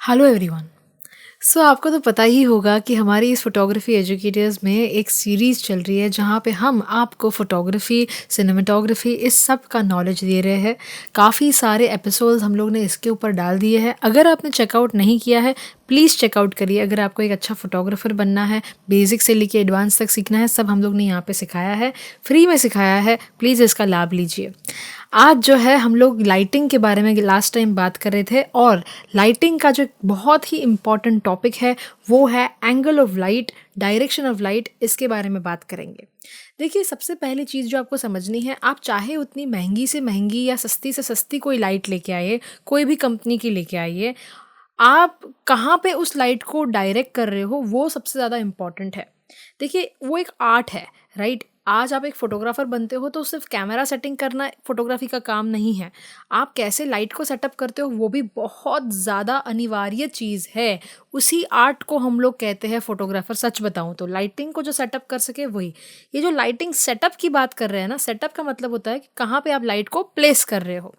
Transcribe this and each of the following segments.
Hello everyone. सो आपको तो पता ही होगा कि हमारी इस फोटोग्राफी एजुकेटर्स में एक सीरीज़ चल रही है जहाँ पे हम आपको फोटोग्राफी, सिनेमेटोग्राफी इस सब का नॉलेज दे रहे हैं। काफ़ी सारे एपिसोड्स हम लोग ने इसके ऊपर डाल दिए हैं। अगर आपने चेकआउट नहीं किया है प्लीज़ चेकआउट करिए। अगर आपको एक अच्छा फोटोग्राफर बनना है, बेसिक से लेके एडवांस तक सीखना है, सब हम लोग ने यहाँ पे सिखाया है, फ्री में सिखाया है। प्लीज़ इसका लाभ लीजिए। आज जो है हम लोग लाइटिंग के बारे में लास्ट टाइम बात कर रहे थे और लाइटिंग का जो बहुत ही इम्पॉर्टेंट टॉपिक है वो है angle of light, direction of light. इसके बारे में बात करेंगे। देखिए, सबसे पहली चीज़ जो आपको समझनी है, आप चाहे उतनी महंगी से महंगी या सस्ती से सस्ती कोई लाइट लेके आइए, कोई भी कंपनी की लेके आइए, आप कहाँ पे उस लाइट को डायरेक्ट कर रहे हो वो सबसे ज़्यादा इम्पॉर्टेंट है। देखिए, वो एक आर्ट है, राइट। आज आप एक फ़ोटोग्राफ़र बनते हो तो सिर्फ कैमरा सेटिंग करना फ़ोटोग्राफी का काम नहीं है। आप कैसे लाइट को सेटअप करते हो वो भी बहुत ज़्यादा अनिवार्य चीज़ है। उसी आर्ट को हम लोग कहते हैं फ़ोटोग्राफ़र। सच बताऊँ तो लाइटिंग को जो सेटअप कर सके वही। ये जो लाइटिंग सेटअप की बात कर रहे हैं ना, सेटअप का मतलब होता है कि कहाँ पे आप लाइट को प्लेस कर रहे हो।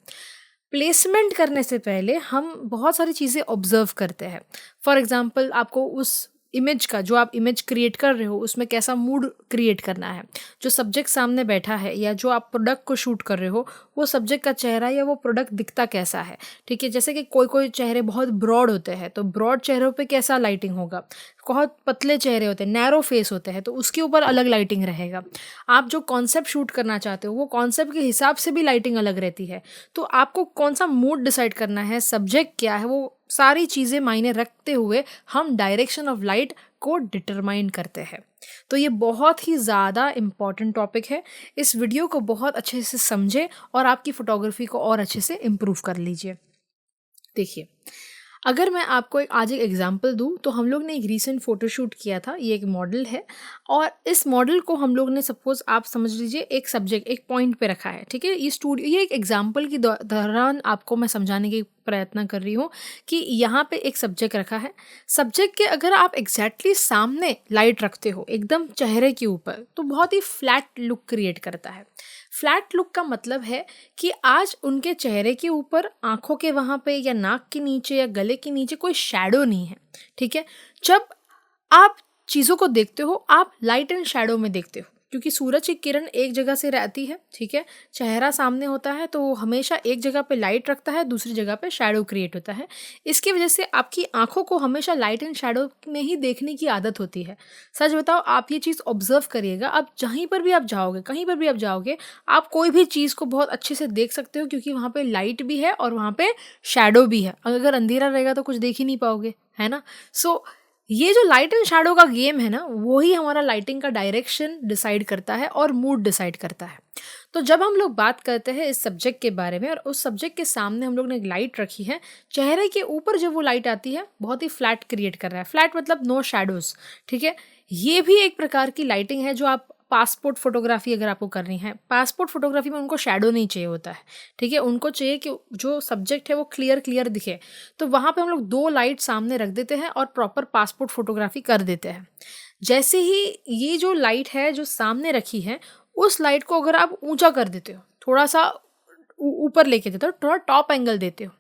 प्लेसमेंट करने से पहले हम बहुत सारी चीज़ें ऑब्जर्व करते हैं। फॉर एग्जांपल, आपको उस इमेज का, जो आप इमेज क्रिएट कर रहे हो, उसमें कैसा मूड क्रिएट करना है। जो सब्जेक्ट सामने बैठा है या जो आप प्रोडक्ट को शूट कर रहे हो, वो सब्जेक्ट का चेहरा या वो प्रोडक्ट दिखता कैसा है। ठीक है, जैसे कि कोई कोई चेहरे बहुत ब्रॉड होते हैं तो ब्रॉड चेहरों पे कैसा लाइटिंग होगा। बहुत पतले चेहरे होते हैं, नैरो फेस होते हैं, तो उसके ऊपर अलग लाइटिंग रहेगा। आप जो कॉन्सेप्ट शूट करना चाहते हो वो कॉन्सेप्ट के हिसाब से भी लाइटिंग अलग रहती है। तो आपको कौन सा मूड डिसाइड करना है, सब्जेक्ट क्या है, वो सारी चीज़ें मायने रखते हुए हम डायरेक्शन ऑफ लाइट को डिटरमाइन करते हैं। तो ये बहुत ही ज़्यादा इम्पॉर्टेंट टॉपिक है। इस वीडियो को बहुत अच्छे से समझें और आपकी फ़ोटोग्राफी को और अच्छे से इम्प्रूव कर लीजिए। देखिए, अगर मैं आपको आज एक एग्जांपल दूं तो हम लोग ने एक रीसेंट फ़ोटोशूट किया था। ये एक मॉडल है और इस मॉडल को हम लोग ने, सपोज़ आप समझ लीजिए, एक सब्जेक्ट एक पॉइंट पे रखा है। ठीक है, ये एक एग्जांपल की दौरान आपको मैं समझाने की प्रयत्न कर रही हूँ कि यहाँ पे एक सब्जेक्ट रखा है। सब्जेक्ट के अगर आप एग्जैक्टली सामने लाइट रखते हो एकदम चेहरे के ऊपर, तो बहुत ही फ्लैट लुक क्रिएट करता है। फ्लैट लुक का मतलब है कि आज उनके चेहरे के ऊपर, आंखों के वहाँ पे या नाक के नीचे या गले के नीचे कोई शैडो नहीं है। ठीक है, जब आप चीज़ों को देखते हो आप लाइट एंड शैडो में देखते हो, क्योंकि सूरज की किरण एक जगह से रहती है। ठीक है, चेहरा सामने होता है तो वो हमेशा एक जगह पे लाइट रखता है, दूसरी जगह पे शैडो क्रिएट होता है। इसकी वजह से आपकी आंखों को हमेशा लाइट एंड शैडो में ही देखने की आदत होती है। सच बताओ, आप ये चीज़ ऑब्जर्व करिएगा। आप जहीं पर भी आप जाओगे, कहीं पर भी आप जाओगे, आप कोई भी चीज़ को बहुत अच्छे से देख सकते हो, क्योंकि वहाँ पे लाइट भी है और वहाँ पे शैडो भी है। अगर अंधेरा रहेगा तो कुछ देख ही नहीं पाओगे, है ना। सो ये जो लाइट एंड शैडो का गेम है ना, वो ही हमारा लाइटिंग का डायरेक्शन डिसाइड करता है और मूड डिसाइड करता है। तो जब हम लोग बात करते हैं इस सब्जेक्ट के बारे में और उस सब्जेक्ट के सामने हम लोग ने एक लाइट रखी है, चेहरे के ऊपर जब वो लाइट आती है बहुत ही फ्लैट क्रिएट कर रहा है। फ्लैट मतलब नो शैडोज। ठीक है, ये भी एक प्रकार की लाइटिंग है। जो आप पासपोर्ट फोटोग्राफी अगर आपको करनी है, पासपोर्ट फोटोग्राफी में उनको शैडो नहीं चाहिए होता है। ठीक है, उनको चाहिए कि जो सब्जेक्ट है वो क्लियर क्लियर दिखे। तो वहाँ पे हम लोग दो लाइट सामने रख देते हैं और प्रॉपर पासपोर्ट फोटोग्राफी कर देते हैं। जैसे ही ये जो लाइट है जो सामने रखी है, उस लाइट को अगर आप ऊंचा कर देते हो, थोड़ा सा ऊपर लेके देते हो, थोड़ा टॉप एंगल देते हो,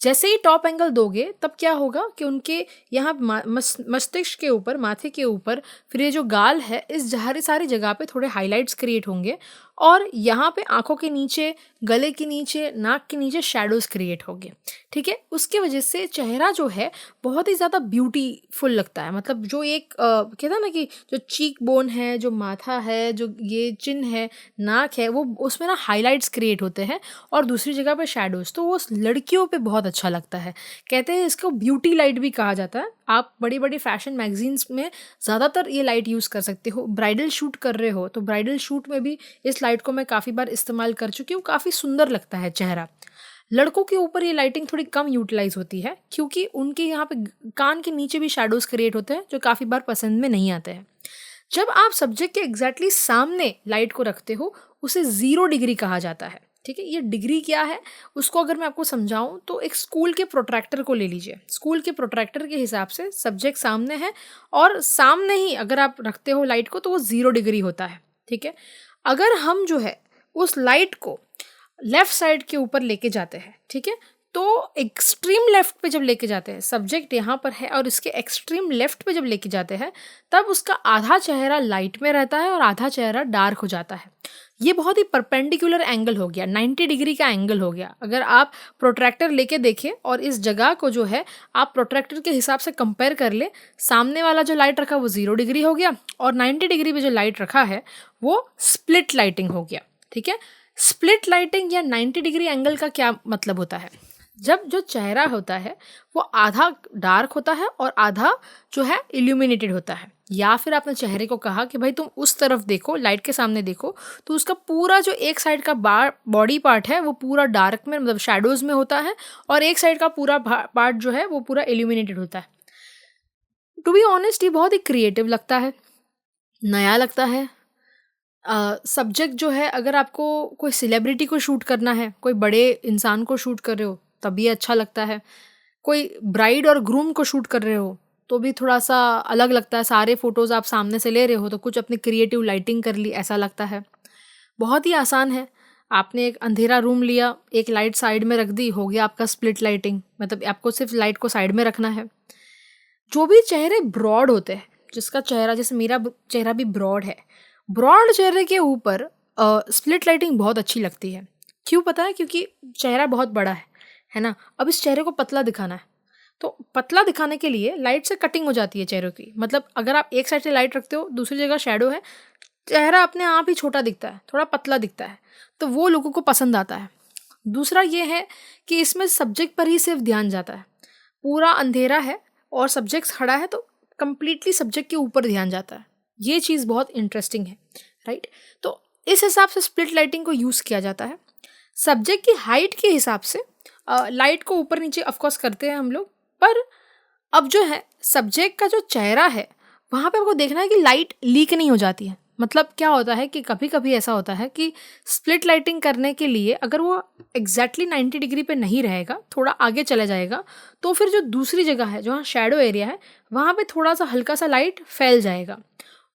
जैसे ही टॉप एंगल दोगे तब क्या होगा कि उनके यहाँ मस्तिष्क के ऊपर, माथे के ऊपर, फिर ये जो गाल है, इस सारी जगह पे थोड़े हाइलाइट्स क्रिएट होंगे और यहाँ पे आंखों के नीचे, गले के नीचे, नाक के नीचे शैडोज क्रिएट होंगे। ठीक है, उसके वजह से चेहरा जो है बहुत ही ज़्यादा ब्यूटीफुल लगता है। मतलब जो एक कहता है ना कि जो चीक बोन है, जो माथा है, जो ये चिन है, नाक है, वो उसमें ना हाइलाइट्स क्रिएट होते हैं और दूसरी जगह पे शैडोज। तो वो लड़कियों पे बहुत अच्छा लगता है। कहते हैं इसको ब्यूटी लाइट भी कहा जाता है। आप बड़ी बड़ी फैशन मैगजीन्स में ज़्यादातर ये लाइट यूज़ कर सकते हो। ब्राइडल शूट कर रहे हो तो ब्राइडल शूट में भी इस लाइट को मैं काफ़ी बार इस्तेमाल कर चुकी हूँ। काफ़ी सुंदर लगता है चेहरा। लड़कों के ऊपर ये लाइटिंग थोड़ी कम यूटिलाइज होती है, क्योंकि उनके यहाँ पे कान के नीचे भी शैडोज क्रिएट होते हैं जो काफ़ी बार पसंद में नहीं आते हैं। जब आप सब्जेक्ट के एग्जैक्टली सामने लाइट को रखते हो, उसे 0 डिग्री कहा जाता है। ठीक है, ये डिग्री क्या है उसको अगर मैं आपको समझाऊं तो एक स्कूल के प्रोट्रैक्टर को ले लीजिए। स्कूल के प्रोट्रैक्टर के हिसाब से सब्जेक्ट सामने है और सामने ही अगर आप रखते हो लाइट को तो वो 0 डिग्री होता है। ठीक है, अगर हम जो है उस लाइट को लेफ्ट साइड के ऊपर लेके जाते हैं, ठीक है, तो एक्सट्रीम लेफ्ट पे जब लेके जाते हैं, सब्जेक्ट यहाँ पर है और इसके एक्सट्रीम लेफ्ट पे जब लेके जाते हैं, तब उसका आधा चेहरा लाइट में रहता है और आधा चेहरा डार्क हो जाता है। ये बहुत ही परपेंडिकुलर एंगल हो गया, 90 डिग्री का एंगल हो गया। अगर आप प्रोट्रैक्टर लेके देखें और इस जगह को जो है आप प्रोट्रैक्टर के हिसाब से कंपेयर कर ले, सामने वाला जो लाइट रखा वो 0 डिग्री हो गया और 90 डिग्री पे जो लाइट रखा है वो स्प्लिट लाइटिंग हो गया। ठीक है, स्प्लिट लाइटिंग या 90 डिग्री एंगल का क्या मतलब होता है? जब जो चेहरा होता है वो आधा डार्क होता है और आधा जो है इल्यूमिनेटेड होता है, या फिर आपने चेहरे को कहा कि भाई तुम उस तरफ देखो, लाइट के सामने देखो, तो उसका पूरा जो एक साइड का बॉडी पार्ट है वो पूरा डार्क में, मतलब शैडोज में होता है, और एक साइड का पूरा पार्ट जो है वो पूरा इल्यूमिनेटेड होता है। टू बी ऑनेस्ट ये बहुत ही क्रिएटिव लगता है, नया लगता है। सब्जेक्ट जो है, अगर आपको कोई सेलिब्रिटी को शूट करना है, कोई बड़े इंसान को शूट कर रहे हो तब भी अच्छा लगता है, कोई ब्राइड और ग्रूम को शूट कर रहे हो तो भी थोड़ा सा अलग लगता है। सारे फोटोज़ आप सामने से ले रहे हो तो कुछ अपनी क्रिएटिव लाइटिंग कर ली, ऐसा लगता है। बहुत ही आसान है, आपने एक अंधेरा रूम लिया, एक लाइट साइड में रख दी, हो गया आपका स्प्लिट लाइटिंग। मतलब आपको सिर्फ लाइट को साइड में रखना है। जो भी चेहरे ब्रॉड होते हैं, जिसका चेहरा, जैसे मेरा चेहरा भी ब्रॉड है, ब्रॉड चेहरे के ऊपर स्प्लिट लाइटिंग बहुत अच्छी लगती है। क्यों पता है? क्योंकि चेहरा बहुत बड़ा है ना। अब इस चेहरे को पतला दिखाना है, तो पतला दिखाने के लिए लाइट से कटिंग हो जाती है चेहरों की। मतलब अगर आप एक साइड से लाइट रखते हो, दूसरी जगह शैडो है, चेहरा अपने आप ही छोटा दिखता है, थोड़ा पतला दिखता है, तो वो लोगों को पसंद आता है। दूसरा ये है कि इसमें सब्जेक्ट पर ही सिर्फ ध्यान जाता है। पूरा अंधेरा है और सब्जेक्ट खड़ा है तो कंप्लीटली सब्जेक्ट के ऊपर ध्यान जाता है। ये चीज़ बहुत इंटरेस्टिंग है, राइट। तो इस हिसाब से स्प्लिट लाइटिंग को यूज़ किया जाता है। सब्जेक्ट की हाइट के हिसाब से लाइट को ऊपर नीचे ऑफकोर्स करते हैं हम लोग, पर अब जो है सब्जेक्ट का जो चेहरा है वहाँ पे आपको देखना है कि लाइट लीक नहीं हो जाती है। मतलब क्या होता है कि कभी कभी ऐसा होता है कि स्प्लिट लाइटिंग करने के लिए अगर वो एग्जैक्टली 90 डिग्री पे नहीं रहेगा, थोड़ा आगे चला जाएगा, तो फिर जो दूसरी जगह है जहाँ शैडो एरिया है वहाँ पे थोड़ा सा हल्का सा लाइट फैल जाएगा।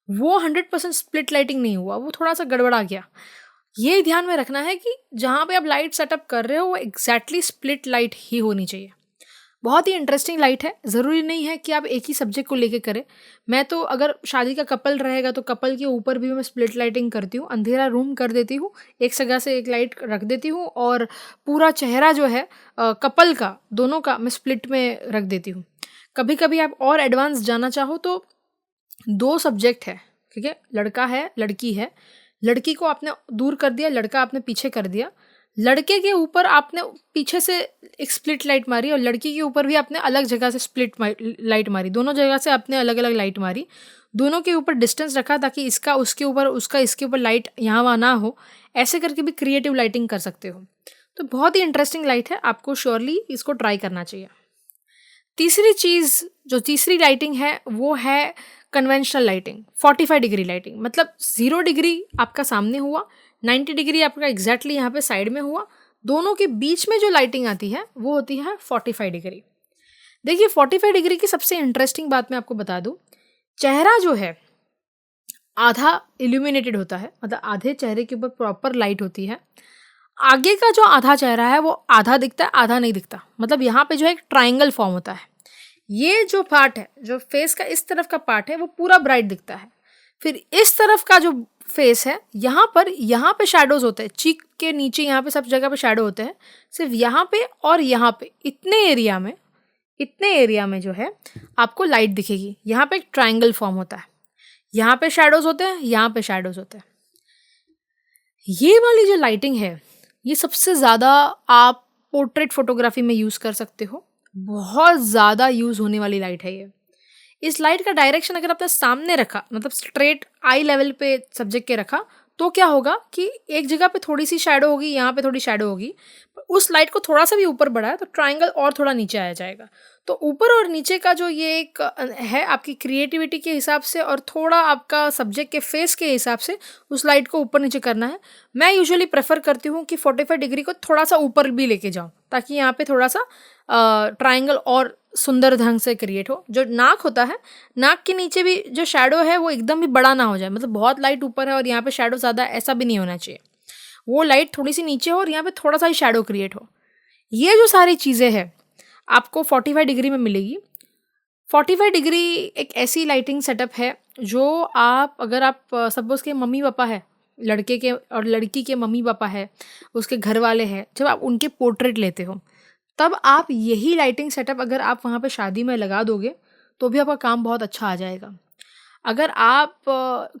वो 100% स्प्लिट लाइटिंग नहीं हुआ, वो थोड़ा सा गड़बड़ा गया। ये ध्यान में रखना है कि जहाँ पे आप लाइट सेटअप कर रहे हो वो एग्जैक्टली स्प्लिट लाइट ही होनी चाहिए। बहुत ही इंटरेस्टिंग लाइट है। ज़रूरी नहीं है कि आप एक ही सब्जेक्ट को लेके करें। मैं तो अगर शादी का कपल रहेगा तो कपल के ऊपर भी मैं स्प्लिट लाइटिंग करती हूँ, अंधेरा रूम कर देती हूँ, एक जगह से एक लाइट रख देती हूँ और पूरा चेहरा जो है कपल का, दोनों का मैं स्प्लिट में रख देती हूँ। कभी कभी आप और एडवांस जाना चाहो तो 2 सब्जेक्ट है, ठीक है, लड़का है लड़की है, लड़की को आपने दूर कर दिया, लड़का आपने पीछे कर दिया, लड़के के ऊपर आपने पीछे से एक स्प्लिट लाइट मारी और लड़की के ऊपर भी आपने अलग जगह से स्प्लिट लाइट मारी, दोनों जगह से आपने अलग अलग लाइट मारी, दोनों के ऊपर डिस्टेंस रखा ताकि इसका उसके ऊपर, उसका इसके ऊपर लाइट यहाँ वहाँ ना हो। ऐसे करके भी क्रिएटिव लाइटिंग कर सकते हो। तो बहुत ही इंटरेस्टिंग लाइट है, आपको श्योरली इसको ट्राई करना चाहिए। तीसरी चीज़, जो तीसरी लाइटिंग है वो है कन्वेंशनल लाइटिंग, 45 डिग्री लाइटिंग। मतलब 0 डिग्री आपका सामने हुआ, 90 डिग्री आपका एग्जैक्टली यहाँ पे साइड में हुआ, दोनों के बीच में जो लाइटिंग आती है वो होती है 45 डिग्री। देखिए 45 डिग्री की सबसे इंटरेस्टिंग बात मैं आपको बता दूं, चेहरा जो है आधा इल्यूमिनेटेड होता है, मतलब आधे चेहरे के ऊपर प्रॉपर लाइट होती है। आगे का जो आधा चेहरा है वो आधा दिखता है, आधा नहीं दिखता। मतलब यहाँ पे जो है एक ट्राइंगल फॉर्म होता है। ये जो पार्ट है, जो फेस का इस तरफ का पार्ट है वो पूरा ब्राइट दिखता है। फिर इस तरफ का जो फेस है यहाँ पे शैडोज होते हैं, चीक के नीचे यहाँ पे सब जगह पे शैडो होते हैं, सिर्फ यहाँ पे और यहाँ पे इतने एरिया में जो है आपको लाइट दिखेगी। यहाँ पे एक ट्राइंगल फॉर्म होता है, यहाँ पे शैडोज होते हैं, यहाँ पे शैडोज होते हैं। ये वाली जो लाइटिंग है ये सबसे ज़्यादा आप पोर्ट्रेट फोटोग्राफी में यूज़ कर सकते हो। बहुत ज़्यादा यूज़ होने वाली लाइट है ये। इस लाइट का डायरेक्शन अगर आपने सामने रखा, मतलब स्ट्रेट आई लेवल पे सब्जेक्ट के रखा, तो क्या होगा कि एक जगह पे थोड़ी सी शैडो होगी, यहाँ पे थोड़ी शैडो होगी। उस लाइट को थोड़ा सा भी ऊपर बढ़ाया तो ट्राइंगल और थोड़ा नीचे आया जाएगा। तो ऊपर और नीचे का जो ये एक है आपकी क्रिएटिविटी के हिसाब से और थोड़ा आपका सब्जेक्ट के फेस के हिसाब से उस लाइट को ऊपर नीचे करना है। मैं यूजुअली प्रेफर करती हूँ कि 45 डिग्री को थोड़ा सा ऊपर भी लेके जाऊँ ताकि यहाँ पे थोड़ा सा ट्राइंगल और सुंदर ढंग से क्रिएट हो। जो नाक होता है, नाक के नीचे भी जो शैडो है वो एकदम भी बड़ा ना हो जाए, मतलब बहुत लाइट ऊपर है और यहाँ पे शैडो ज़्यादा, ऐसा भी नहीं होना चाहिए। वो लाइट थोड़ी सी नीचे हो और यहाँ पे थोड़ा सा ही शैडो क्रिएट हो। ये जो सारी चीज़ें हैं आपको 45 डिग्री में मिलेगी। 45 डिग्री एक ऐसी लाइटिंग सेटअप है जो आप, अगर आप सपोज़ के मम्मी पापा है, लड़के के और लड़की के मम्मी पापा है, उसके घर वाले हैं, जब आप उनके पोर्ट्रेट लेते हो तब आप यही लाइटिंग सेटअप अगर आप वहाँ पे शादी में लगा दोगे तो भी आपका काम बहुत अच्छा आ जाएगा। अगर आप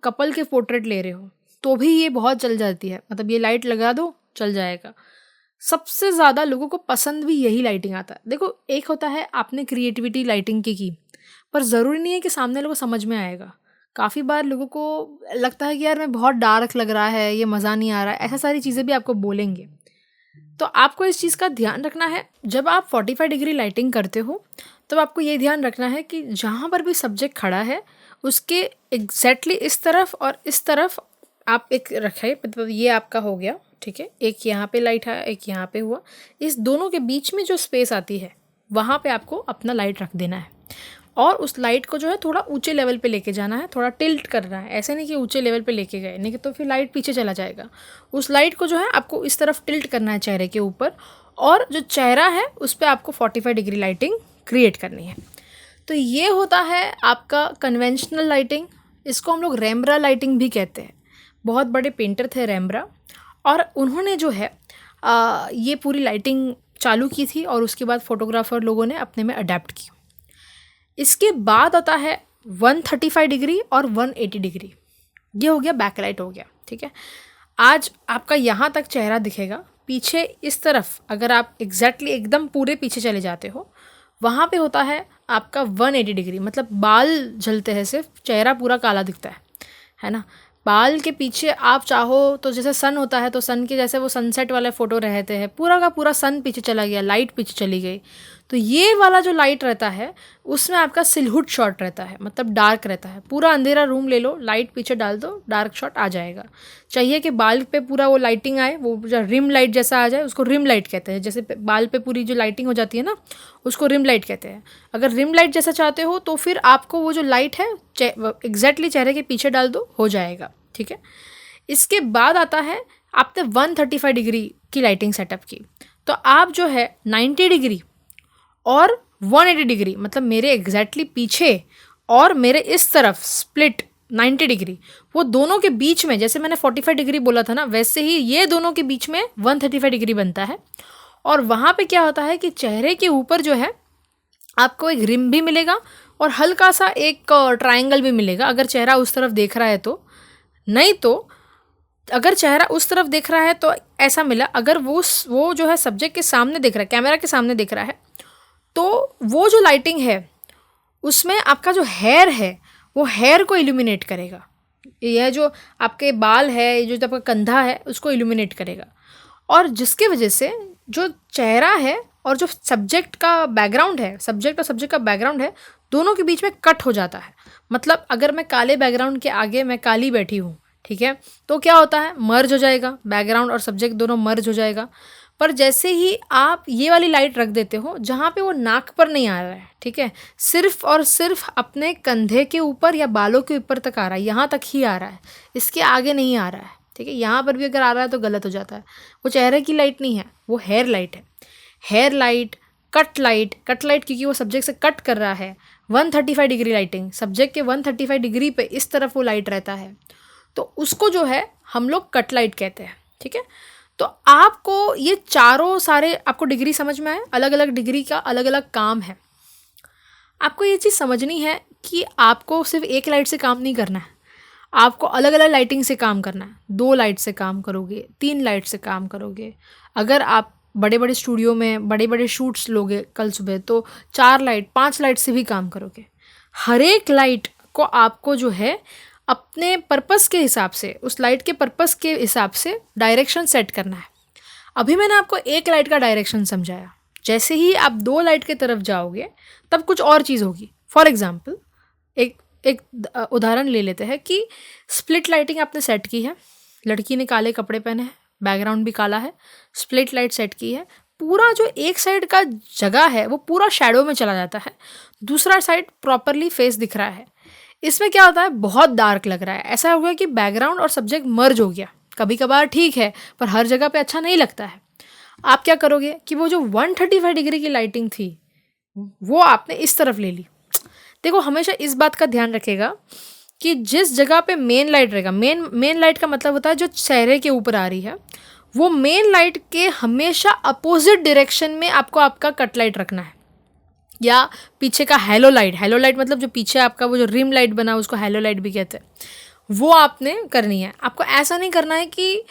कपल के पोर्ट्रेट ले रहे हो तो भी ये बहुत चल जाती है, मतलब ये लाइट लगा दो चल जाएगा। सबसे ज़्यादा लोगों को पसंद भी यही लाइटिंग आता है। देखो, एक होता है आपने क्रिएटिविटी लाइटिंग की, पर ज़रूरी नहीं है कि सामने लोगों को समझ में आएगा। काफ़ी बार लोगों को लगता है कि यार मैं बहुत डार्क लग रहा है, ये मज़ा नहीं आ रहा है, ऐसा सारी चीज़ें भी आपको बोलेंगे। तो आपको इस चीज़ का ध्यान रखना है, जब आप 45 डिग्री लाइटिंग करते हो तब आपको ये ध्यान रखना है कि जहाँ पर भी सब्जेक्ट खड़ा है उसके एग्जैक्टली इस तरफ और इस तरफ आप एक रखें। मतलब ये आपका हो गया, ठीक है, एक यहाँ पे लाइट है, एक यहाँ पे हुआ, इस दोनों के बीच में जो स्पेस आती है वहाँ पे आपको अपना लाइट रख देना है और उस लाइट को जो है थोड़ा ऊंचे लेवल पे लेके जाना है, थोड़ा टिल्ट करना है। ऐसे नहीं कि ऊंचे लेवल पे लेके गए, नहीं तो फिर लाइट पीछे चला जाएगा। उस लाइट को जो है आपको इस तरफ टिल्ट करना है चेहरे के ऊपर, और जो चेहरा है उस पर आपको 45 डिग्री लाइटिंग क्रिएट करनी है। तो ये होता है आपका कन्वेंशनल लाइटिंग। इसको हम लोग रैम्ब्रा लाइटिंग भी कहते हैं। बहुत बड़े पेंटर थे रैम्ब्रा, और उन्होंने जो है ये पूरी लाइटिंग चालू की थी और उसके बाद फोटोग्राफर लोगों ने अपने में अडेप्ट की। इसके बाद आता है 135 डिग्री और 180 डिग्री। ये हो गया बैकलाइट हो गया, ठीक है। आज आपका यहाँ तक चेहरा दिखेगा, पीछे इस तरफ अगर आप एग्जैक्टली एकदम पूरे पीछे चले जाते हो वहाँ पे होता है आपका 180 डिग्री, मतलब बाल झलते हैं, सिर्फ चेहरा पूरा काला दिखता है ना। बाल के पीछे आप चाहो तो जैसे सन होता है तो सन के जैसे वो सनसेट वाले फ़ोटो रहते हैं, पूरा का पूरा सन पीछे चला गया, लाइट पीछे चली गई, तो ये वाला जो लाइट रहता है उसमें आपका सिलहुट शॉट रहता है, मतलब डार्क रहता है। पूरा अंधेरा रूम ले लो, लाइट पीछे डाल दो, डार्क शॉट आ जाएगा। चाहिए कि बाल पे पूरा वो लाइटिंग आए, वो जो रिम लाइट जैसा आ जाए, उसको रिम लाइट कहते हैं। जैसे बाल पे पूरी जो लाइटिंग हो जाती है ना, उसको रिम लाइट कहते हैं। अगर रिम लाइट जैसा चाहते हो तो फिर आपको वो जो लाइट है एग्जैक्टली चेहरे के पीछे डाल दो, हो जाएगा, ठीक है। इसके बाद आता है आपने 135 डिग्री की लाइटिंग सेटअप की, तो आप जो है 90 डिग्री और 180 डिग्री, मतलब मेरे एग्जैक्टली पीछे और मेरे इस तरफ स्प्लिट 90 डिग्री, वो दोनों के बीच में, जैसे मैंने 45 डिग्री बोला था ना, वैसे ही ये दोनों के बीच में 135 डिग्री बनता है। और वहाँ पे क्या होता है कि चेहरे के ऊपर जो है आपको एक रिम भी मिलेगा और हल्का सा एक ट्रायंगल भी मिलेगा, अगर चेहरा उस तरफ देख रहा है तो। नहीं तो अगर चेहरा उस तरफ देख रहा है तो ऐसा मिला, अगर वो जो है सब्जेक्ट के सामने देख रहा है, कैमरा के सामने देख रहा है, तो वो जो लाइटिंग है उसमें आपका जो हेयर है वो हेयर को इल्यूमिनेट करेगा। यह जो आपके बाल है, ये जो आपका कंधा है, उसको इल्यूमिनेट करेगा, और जिसके वजह से जो चेहरा है और जो सब्जेक्ट का बैकग्राउंड है, सब्जेक्ट और सब्जेक्ट का बैकग्राउंड है, दोनों के बीच में कट हो जाता है। मतलब अगर मैं काले बैकग्राउंड के आगे मैं काली बैठी हूँ, ठीक है, तो क्या होता है, मर्ज हो जाएगा, बैकग्राउंड और सब्जेक्ट दोनों मर्ज हो जाएगा। पर जैसे ही आप ये वाली लाइट रख देते हो जहाँ पे वो नाक पर नहीं आ रहा है, ठीक है, सिर्फ और सिर्फ अपने कंधे के ऊपर या बालों के ऊपर तक आ रहा है, यहाँ तक ही आ रहा है, इसके आगे नहीं आ रहा है, ठीक है। यहाँ पर भी अगर आ रहा है तो गलत हो जाता है। वो चेहरे की लाइट नहीं है, वो हेयर लाइट है। Hair light, cut light, cut light क्योंकि वो सब्जेक्ट से कट कर रहा है। 135 डिग्री लाइटिंग, सब्जेक्ट के 135 डिग्री पे इस तरफ वो लाइट रहता है, तो उसको जो है हम लोग कट लाइट कहते हैं, ठीक है। तो आपको ये चारों सारे आपको डिग्री समझ में आए, अलग अलग डिग्री का अलग अलग काम है। आपको ये चीज़ समझनी है कि आपको सिर्फ एक लाइट से काम नहीं करना है, आपको अलग अलग लाइटिंग से काम करना है। 2 लाइट से काम करोगे, 3 लाइट से काम करोगे। अगर आप बड़े बड़े स्टूडियो में बड़े बड़े शूट्स लोगे कल सुबह, तो 4 लाइट 5 लाइट से भी काम करोगे। हर एक लाइट को आपको जो है अपने पर्पस के हिसाब से, उस लाइट के पर्पस के हिसाब से डायरेक्शन सेट करना है। अभी मैंने आपको एक लाइट का डायरेक्शन समझाया, जैसे ही आप 2 लाइट की तरफ जाओगे तब कुछ और चीज़ होगी। फॉर एग्जाम्पल एक उदाहरण ले लेते हैं कि स्प्लिट लाइटिंग आपने सेट की है, लड़की ने काले कपड़े पहने हैं, बैकग्राउंड भी काला है, स्प्लिट लाइट सेट की है, पूरा जो एक साइड का जगह है वो पूरा शैडो में चला जाता है, दूसरा साइड प्रॉपरली फेस दिख रहा है। इसमें क्या होता है, बहुत डार्क लग रहा है, ऐसा हो गया कि बैकग्राउंड और सब्जेक्ट मर्ज हो गया। कभी कभार ठीक है, पर हर जगह पे अच्छा नहीं लगता है। आप क्या करोगे कि वो जो 135 डिग्री की लाइटिंग थी वो आपने इस तरफ ले ली। देखो हमेशा इस बात का ध्यान रखेगा कि जिस जगह पे मेन लाइट रहेगा, मेन लाइट का मतलब होता है जो चेहरे के ऊपर आ रही है, वो मेन लाइट के हमेशा अपोजिट डायरेक्शन में आपको आपका कट लाइट रखना है, या पीछे का हेलो लाइट मतलब जो पीछे आपका वो जो रिम लाइट बना उसको हेलो लाइट भी कहते हैं, वो आपने करनी है। आपको ऐसा नहीं करना है कि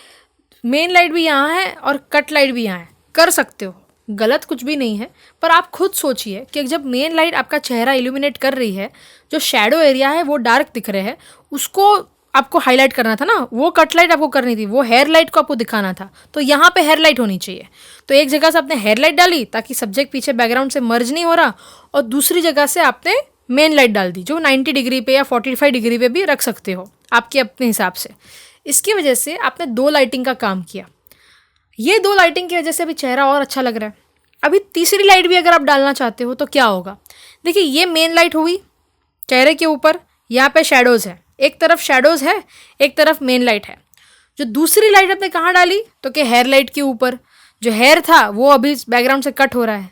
मेन लाइट भी यहाँ है और कट लाइट भी यहाँ है। कर सकते हो, गलत कुछ भी नहीं है, पर आप खुद सोचिए कि जब मेन लाइट आपका चेहरा इल्यूमिनेट कर रही है, जो शैडो एरिया है वो डार्क दिख रहे हैं, उसको आपको हाईलाइट करना था ना, वो कट लाइट आपको करनी थी, वो हेयर लाइट को आपको दिखाना था, तो यहाँ पे हेयर लाइट होनी चाहिए। तो एक जगह से आपने हेयर लाइट डाली ताकि सब्जेक्ट पीछे बैकग्राउंड से मर्ज नहीं हो रहा, और दूसरी जगह से आपने मेन लाइट डाल दी जो 90 डिग्री पे या 45 डिग्री पे भी रख सकते हो आपके अपने हिसाब से। इसकी वजह से आपने 2 लाइटिंग का काम किया। ये 2 लाइटिंग की वजह से अभी चेहरा और अच्छा लग रहा है। अभी तीसरी लाइट भी अगर आप डालना चाहते हो तो क्या होगा, देखिए ये मेन लाइट हुई चेहरे के ऊपर, यहाँ पे शेडोज़ है, एक तरफ शेडोज़ है एक तरफ मेन लाइट है। जो दूसरी लाइट आपने कहाँ डाली, तो कि हेयर लाइट के ऊपर, जो हेयर था वो अभी बैकग्राउंड से कट हो रहा है।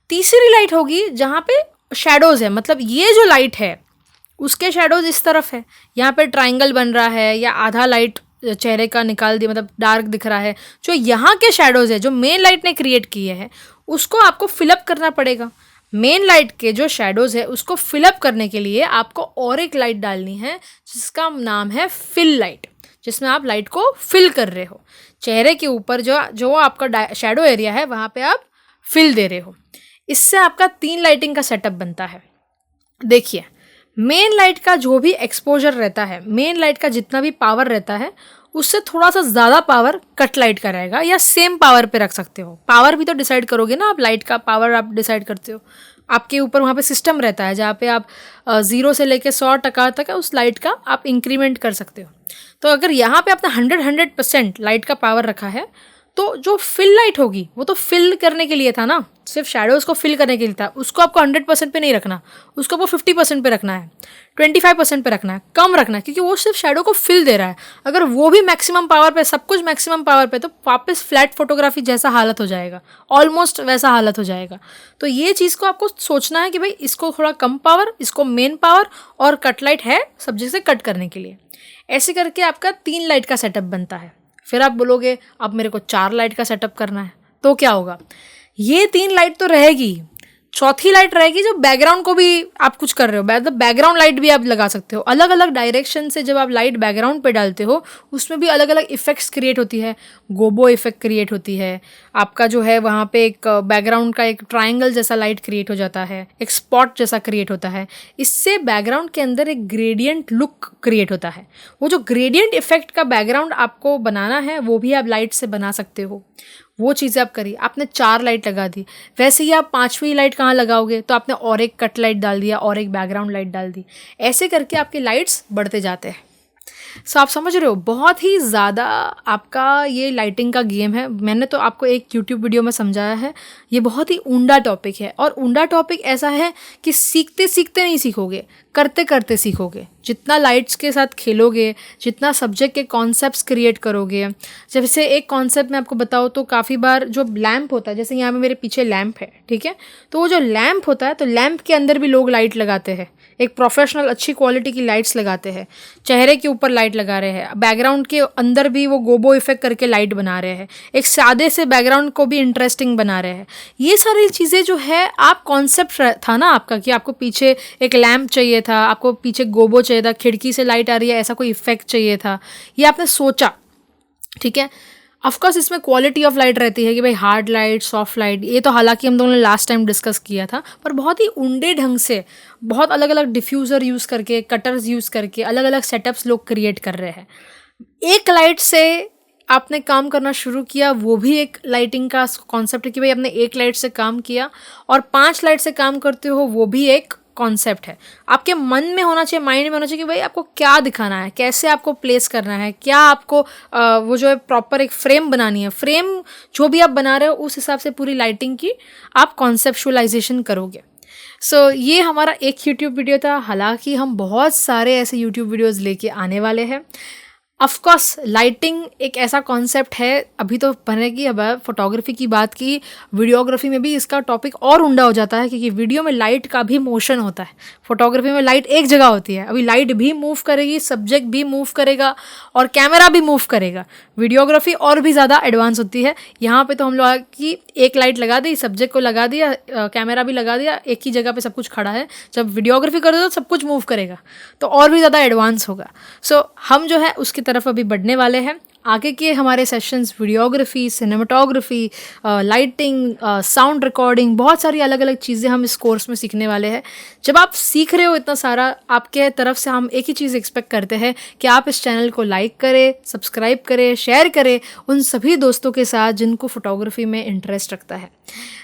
तीसरी लाइट होगी जहाँ पे शेडोज़ है, मतलब ये जो लाइट है उसके शेडोज़ इस तरफ है, यहाँ पे ट्राइंगल बन रहा है या आधा लाइट चेहरे का निकाल दिया, मतलब डार्क दिख रहा है। जो यहाँ के शेडोज़ है जो मेन लाइट ने क्रिएट किए हैं उसको आपको फिलअप करना पड़ेगा। मेन लाइट के जो शेडोज़ है उसको फिलअप करने के लिए आपको और एक लाइट डालनी है जिसका नाम है फिल लाइट, जिसमें आप लाइट को फिल कर रहे हो। चेहरे के ऊपर जो जो आपका शेडो एरिया है वहाँ पे आप फिल दे रहे हो। इससे आपका 3 लाइटिंग का सेटअप बनता है। देखिए मेन लाइट का जो भी एक्सपोजर रहता है, मेन लाइट का जितना भी पावर रहता है उससे थोड़ा सा ज़्यादा पावर कट लाइट का रहेगा, या सेम पावर पे रख सकते हो। पावर भी तो डिसाइड करोगे ना आप, लाइट का पावर आप डिसाइड करते हो, आपके ऊपर वहाँ पे सिस्टम रहता है जहाँ पे आप 0 से लेके 100% तक उस लाइट का आप इंक्रीमेंट कर सकते हो। तो अगर यहाँ पे आपने 100% लाइट का पावर रखा है, तो जो फिल लाइट होगी वो तो फिल करने के लिए था ना, सिर्फ शेडोज़ को फिल करने के लिए था, उसको आपको 100% पे नहीं रखना, उसको आपको 50% पे रखना है, 25% पे रखना है, कम रखना है, क्योंकि वो सिर्फ शेडो को फिल दे रहा है। अगर वो भी मैक्सिमम पावर पे, सब कुछ मैक्सिमम पावर पे, तो वापस फ्लैट फोटोग्राफी जैसा हालत हो जाएगा, ऑलमोस्ट वैसा हालत हो जाएगा। तो ये चीज़ को आपको सोचना है कि भाई इसको थोड़ा कम पावर, इसको मेन पावर, और कट लाइट है सब्जेक्ट से कट करने के लिए। ऐसे करके आपका 3 लाइट का सेटअप बनता है। फिर आप बोलोगे अब मेरे को 4 लाइट का सेटअप करना है, तो क्या होगा, ये 3 लाइट तो रहेगी, चौथी लाइट रहेगी जो बैकग्राउंड को भी आप कुछ कर रहे हो, मतलब बैकग्राउंड लाइट भी आप लगा सकते हो। अलग अलग डायरेक्शन से जब आप लाइट बैकग्राउंड पे डालते हो उसमें भी अलग अलग इफेक्ट्स क्रिएट होती है। गोबो इफेक्ट क्रिएट होती है, आपका जो है वहाँ पे एक बैकग्राउंड का एक ट्राइंगल जैसा लाइट क्रिएट हो जाता है, एक स्पॉट जैसा क्रिएट होता है। इससे बैकग्राउंड के अंदर एक ग्रेडियंट लुक क्रिएट होता है। वो जो ग्रेडियंट इफेक्ट का बैकग्राउंड आपको बनाना है वो भी आप लाइट से बना सकते हो। वो चीज़ें आप करिए। आपने 4 लाइट लगा दी, वैसे ही आप 5वीं लाइट कहाँ लगाओगे, तो आपने और एक कट लाइट डाल दिया और एक बैकग्राउंड लाइट डाल दी। ऐसे करके आपके लाइट्स बढ़ते जाते हैं। सो आप समझ रहे हो, बहुत ही ज़्यादा आपका ये लाइटिंग का गेम है। मैंने तो आपको एक यूट्यूब वीडियो में समझाया है, ये बहुत ही ऊंडा टॉपिक है, और ऊंडा टॉपिक ऐसा है कि सीखते सीखते नहीं सीखोगे, करते करते सीखोगे। जितना लाइट्स के साथ खेलोगे, जितना सब्जेक्ट के कॉन्सेप्ट्स क्रिएट करोगे। जैसे एक कॉन्सेप्ट मैं आपको बताऊँ तो काफ़ी बार जो लैम्प होता है, जैसे यहाँ पे मेरे पीछे लैम्प है, ठीक है, तो वो जो लैम्प होता है, तो लैम्प के अंदर भी लोग लाइट लगाते हैं, एक प्रोफेशनल अच्छी क्वालिटी की लाइट्स लगाते हैं, चेहरे के ऊपर लाइट लगा रहे हैं, बैकग्राउंड के अंदर भी वो गोबो इफेक्ट करके लाइट बना रहे हैं, एक सादे से बैकग्राउंड को भी इंटरेस्टिंग बना रहे हैं। ये सारी चीज़ें जो है, आप कॉन्सेप्ट था ना आपका कि आपको पीछे एक लैम्प चाहिए था, आपको पीछे गोबो चाहिए था, खिड़की से लाइट आ रही है ऐसा कोई इफेक्ट चाहिए था, ये आपने सोचा, ठीक है। ऑफकोर्स इसमें क्वालिटी ऑफ लाइट रहती है कि भाई हार्ड लाइट, सॉफ्ट लाइट, ये तो हालांकि हम दोनों ने लास्ट टाइम डिस्कस किया था, पर बहुत ही उंडे ढंग से, बहुत अलग अलग डिफ्यूज़र यूज़ करके, कटर्स यूज़ करके अलग अलग सेटअप्स लोग क्रिएट कर रहे हैं। एक लाइट से आपने काम करना शुरू किया, वो भी एक लाइटिंग का कॉन्सेप्ट है कि भाई आपने एक लाइट से काम किया, और 5 लाइट से काम करते हो, वो भी एक कॉन्सेप्ट है। आपके मन में होना चाहिए, माइंड में होना चाहिए कि भाई आपको क्या दिखाना है, कैसे आपको प्लेस करना है, क्या आपको वो जो है प्रॉपर एक फ्रेम बनानी है। फ्रेम जो भी आप बना रहे हो उस हिसाब से पूरी लाइटिंग की आप कॉन्सेप्चुअलाइजेशन करोगे। सो ये हमारा एक यूट्यूब वीडियो था। हालांकि हम बहुत सारे ऐसे यूट्यूब वीडियोज़ लेके आने वाले हैं। ऑफ कोर्स लाइटिंग एक ऐसा कॉन्सेप्ट है, अभी तो बनेगी, अब फोटोग्राफी की बात की, वीडियोग्राफी में भी इसका टॉपिक और उंडा हो जाता है, क्योंकि वीडियो में लाइट का भी मोशन होता है, फोटोग्राफी में लाइट एक जगह होती है। अभी लाइट भी मूव करेगी, सब्जेक्ट भी मूव करेगा और कैमरा भी मूव करेगा। वीडियोग्राफी और भी ज़्यादा एडवांस होती है। यहाँ पे तो हम लोग की एक लाइट लगा दी, सब्जेक्ट को लगा दिया, कैमरा भी लगा दिया, एक ही जगह पे सब कुछ खड़ा है। जब वीडियोग्राफी कर दो तो सब कुछ मूव करेगा, तो और भी ज़्यादा एडवांस होगा। सो हम जो है उसकी तरफ अभी बढ़ने वाले हैं। आगे के हमारे sessions videography, cinematography, lighting, sound recording, बहुत सारी अलग अलग चीज़ें हम इस कोर्स में सीखने वाले हैं। जब आप सीख रहे हो इतना सारा, आपके तरफ से हम एक ही चीज़ एक्सपेक्ट करते हैं कि आप इस चैनल को लाइक करें, सब्सक्राइब करें, शेयर करें उन सभी दोस्तों के साथ जिनको फोटोग्राफी में इंटरेस्ट रखता है।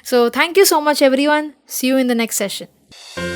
So thank you so much everyone, see you in the next session.